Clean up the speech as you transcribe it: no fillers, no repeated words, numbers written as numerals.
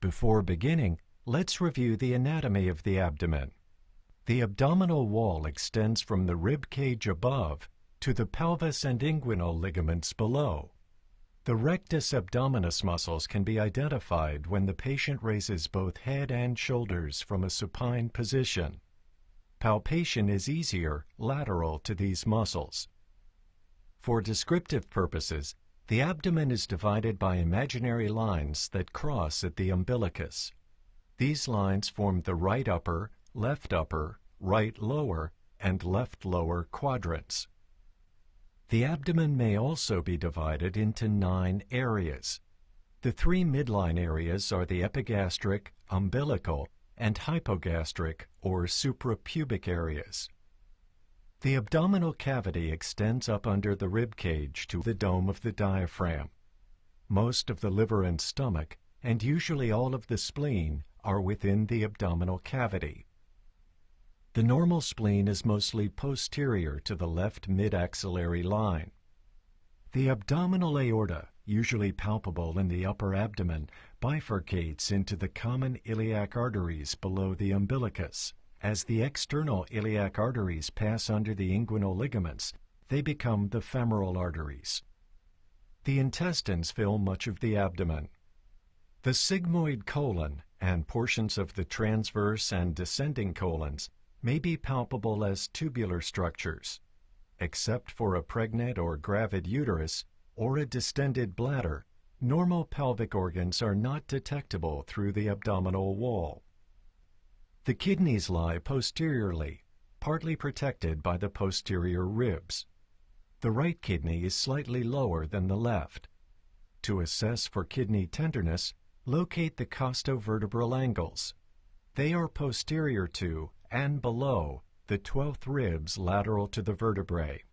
Before beginning, let's review the anatomy of the abdomen. The abdominal wall extends from the rib cage above to the pelvis and inguinal ligaments below. The rectus abdominis muscles can be identified when the patient raises both head and shoulders from a supine position. Palpation is easier lateral to these muscles. For descriptive purposes, the abdomen is divided by imaginary lines that cross at the umbilicus. These lines form the right upper, right lower, and left lower quadrants. The abdomen may also be divided into 9 areas. The 3 midline areas are the epigastric, umbilical, and hypogastric or suprapubic areas. The abdominal cavity extends up under the rib cage to the dome of the diaphragm. Most of the liver and stomach, and usually all of the spleen, are within the abdominal cavity. The normal spleen is mostly posterior to the left mid-axillary line. The abdominal aorta, usually palpable in the upper abdomen, bifurcates into the common iliac arteries below the umbilicus. As the external iliac arteries pass under the inguinal ligaments, they become the femoral arteries. The intestines fill much of the abdomen. The sigmoid colon and portions of the transverse and descending colons may be palpable as tubular structures. Except for a pregnant or gravid uterus or a distended bladder, normal pelvic organs are not detectable through the abdominal wall. The kidneys lie posteriorly, partly protected by the posterior ribs. The right kidney is slightly lower than the left. To assess for kidney tenderness, locate the costovertebral angles. They are posterior to and below the 12th ribs lateral to the vertebrae.